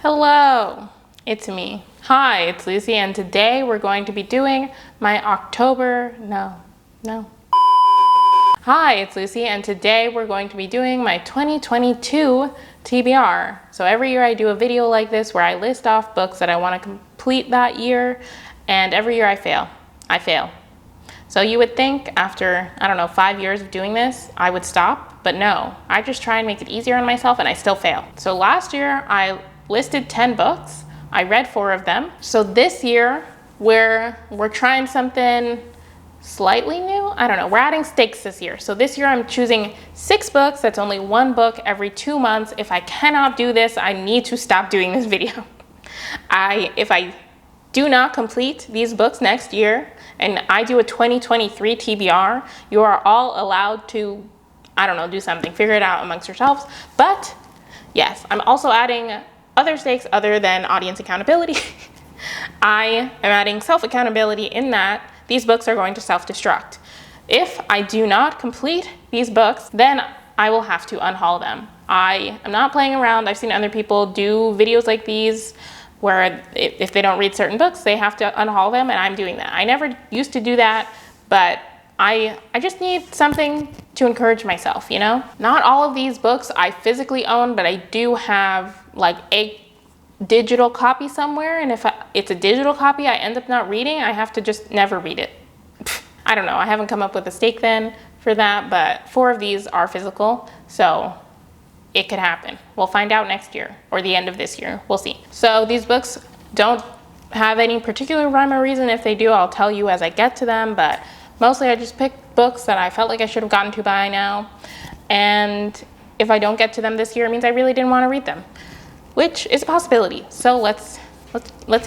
Hello, it's me. Hi, it's Lucy, and today we're going to be doing my Hi, it's Lucy, and today we're going to be doing my 2022 TBR. So every year I do a video like this where I list off books that I want to complete that year, and every year I fail. So you would think after, 5 years of doing this, I would stop, but no, I just try and make it easier on myself and I still fail. So last year I listed 10 books. I read 4 of them. So this year we're trying something slightly new. I don't know, we're adding stakes this year. So this year I'm choosing 6 books. That's only 1 book every 2 months. If I cannot do this, I need to stop doing this video. If I do not complete these books next year, and I do a 2023 TBR, you are all allowed to, do something, figure it out amongst yourselves. But yes, I'm also adding other stakes other than audience accountability. I am adding self-accountability in that these books are going to self-destruct. If I do not complete these books, then I will have to unhaul them. I am not playing around. I've seen other people do videos like these where if they don't read certain books, they have to unhaul them, and I'm doing that. I never used to do that, but I just need something to encourage myself, you know? Not all of these books I physically own, but I do have like a digital copy somewhere, and if it's a digital copy I end up not reading, I have to just never read it. I don't know, I haven't come up with a stake then for that, but 4 of these are physical, so it could happen. We'll find out next year or the end of this year. We'll see. So these books don't have any particular rhyme or reason. If they do, I'll tell you as I get to them, but mostly I just picked books that I felt like I should have gotten to by now. And if I don't get to them this year, it means I really didn't want to read them, which is a possibility. So let's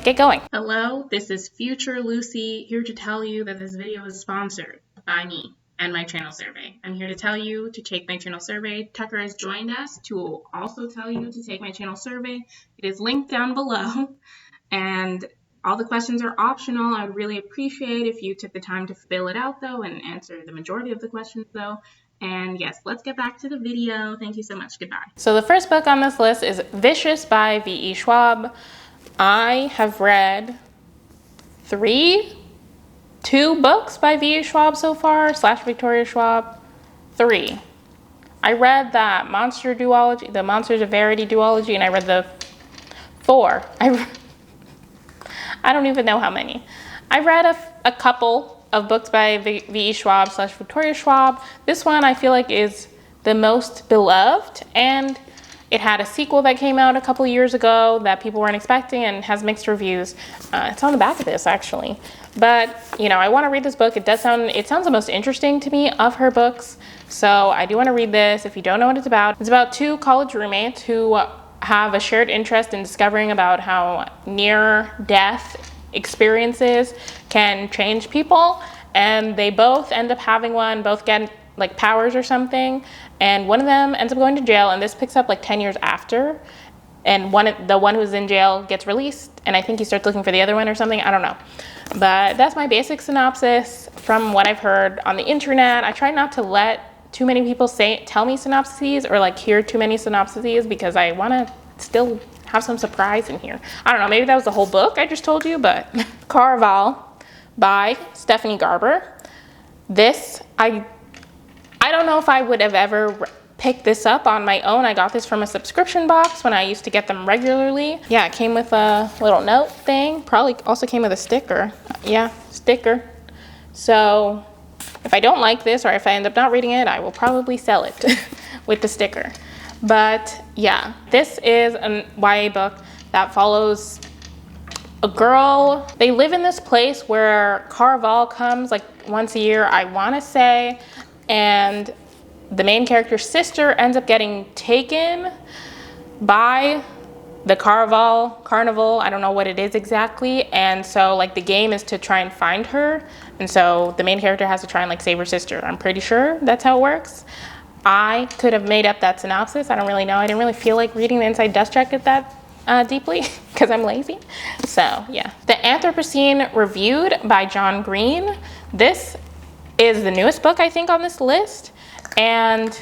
get going. Hello, this is Future Lucy here to tell you that this video is sponsored by me and my channel survey. I'm here to tell you to take my channel survey. Tucker has joined us to also tell you to take my channel survey. It is linked down below, and all the questions are optional. I would really appreciate if you took the time to fill it out though and answer the majority of the questions though. And yes, let's get back to the video. Thank you so much. Goodbye. So the first book on this list is Vicious by V.E. Schwab. I have read 2 books by V.E. Schwab so far, / Victoria Schwab. 3. I read that Monster duology, the Monsters of Verity duology, and I read the 4. I don't even know how many. I read a couple of books by V.E. Schwab / Victoria Schwab. This one I feel like is the most beloved, and it had a sequel that came out a couple years ago that people weren't expecting and has mixed reviews. It's on the back of this actually. But, I want to read this book. It sounds the most interesting to me of her books. So I do want to read this. If you don't know what it's about 2 college roommates who have a shared interest in discovering about how near-death experiences can change people. And they both end up having one, both get like powers or something. And one of them ends up going to jail, and this picks up like 10 years after. And the one who's in jail gets released, and I think he starts looking for the other one or something. I don't know. But that's my basic synopsis from what I've heard on the internet. I try not to let too many people tell me synopses or like hear too many synopses because I want to still have some surprise in here. I don't know, maybe that was the whole book I just told you, but Carnival by Stephanie Garber. This, I don't know if I would have ever picked this up on my own. I got this from a subscription box when I used to get them regularly. Yeah, it came with a little note thing. Probably also came with a sticker. Yeah, sticker. So if I don't like this or if I end up not reading it, I will probably sell it with the sticker. But yeah, this is a YA book that follows a girl. They live in this place where Carnival comes like once a year, I want to say, and the main character's sister ends up getting taken by the Carnival. I don't know what it is exactly. And so like the game is to try and find her. And so the main character has to try and like save her sister. I'm pretty sure that's how it works. I could have made up that synopsis. I don't really know. I didn't really feel like reading the Inside Destruct that deeply because I'm lazy. So yeah. The Anthropocene Reviewed by John Green. This is the newest book I think on this list. And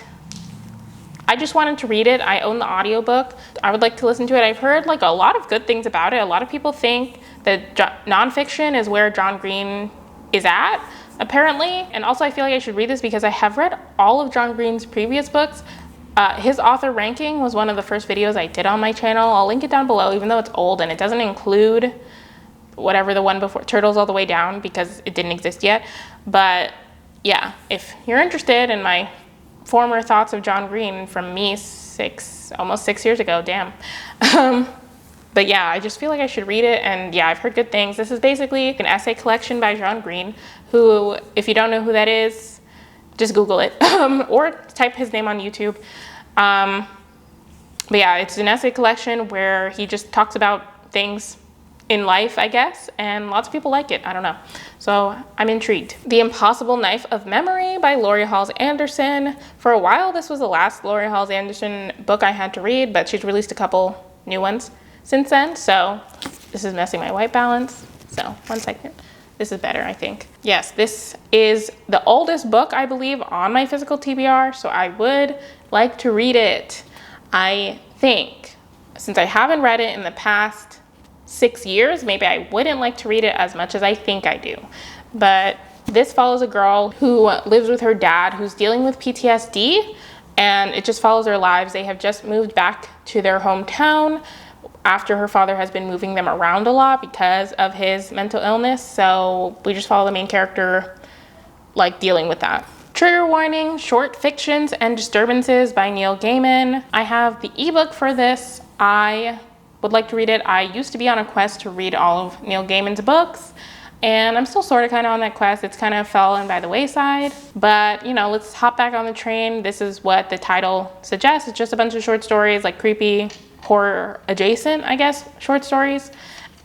I just wanted to read it. I own the audiobook. I would like to listen to it. I've heard like a lot of good things about it. A lot of people think that nonfiction is where John Green is at, apparently. And also I feel like I should read this because I have read all of John Green's previous books. His author ranking was one of the first videos I did on my channel. I'll link it down below, even though it's old and it doesn't include whatever the one before, Turtles All the Way Down, because it didn't exist yet. But yeah, if you're interested in my former thoughts of John Green from me almost 6 years ago, damn. But yeah, I just feel like I should read it, and yeah, I've heard good things. This is basically an essay collection by John Green, who, if you don't know who that is, just Google it, or type his name on YouTube. But yeah, it's an essay collection where he just talks about things in life, I guess, and lots of people like it. I don't know. So I'm intrigued. The Impossible Knife of Memory by Laurie Halse Anderson. For a while, this was the last Laurie Halse Anderson book I had to read, but she's released a couple new ones since then. So this is messing my white balance. So 1 second. This is better, I think. Yes, this is the oldest book, I believe, on my physical TBR, so I would like to read it. I think, since I haven't read it in the past 6 years, maybe I wouldn't like to read it as much as I think I do. But this follows a girl who lives with her dad who's dealing with PTSD, and it just follows their lives. They have just moved back to their hometown after her father has been moving them around a lot because of his mental illness. So we just follow the main character like dealing with that. Trigger warning, short fictions and disturbances by Neil Gaiman. I have the ebook for this. I would like to read it. I used to be on a quest to read all of Neil Gaiman's books, and I'm still sort of kind of on that quest. It's kind of fallen by the wayside, but you know, let's hop back on the train. This is what the title suggests. It's just a bunch of short stories, like creepy, horror adjacent, I guess, short stories.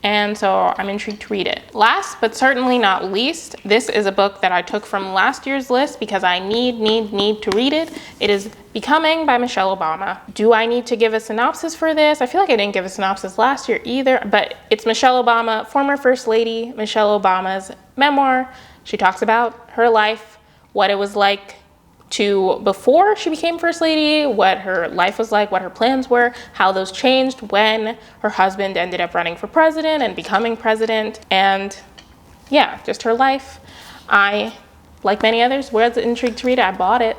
And so I'm intrigued to read it. Last but certainly not least, this is a book that I took from last year's list because I need to read it. It is Becoming by Michelle Obama. Do I need to give a synopsis for this? I feel like I didn't give a synopsis last year either, but it's Michelle Obama, former First Lady Michelle Obama's memoir. She talks about her life, what it was like to before she became First Lady, what her life was like, what her plans were, how those changed when her husband ended up running for president and becoming president, and yeah, just her life. I, like many others, was intrigued to read it. I bought it,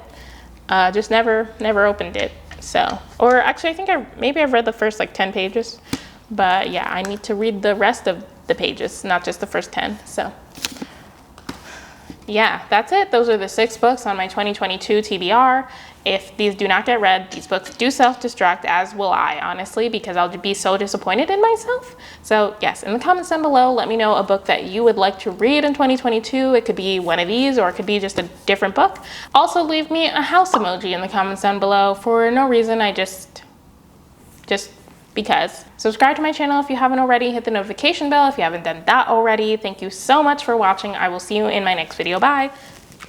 just never opened it. So, or actually I think maybe I've read the first like 10 pages, but yeah, I need to read the rest of the pages, not just the first 10, so. Yeah, that's it. Those are the 6 books on my 2022 TBR. If these do not get read, these books do self-destruct, as will I, honestly, because I'll be so disappointed in myself. So yes, in the comments down below, let me know a book that you would like to read in 2022. It could be one of these, or it could be just a different book. Also, leave me a house emoji in the comments down below for no reason. I just because. Subscribe to my channel if you haven't already. Hit the notification bell if you haven't done that already. Thank you so much for watching. I will see you in my next video. Bye.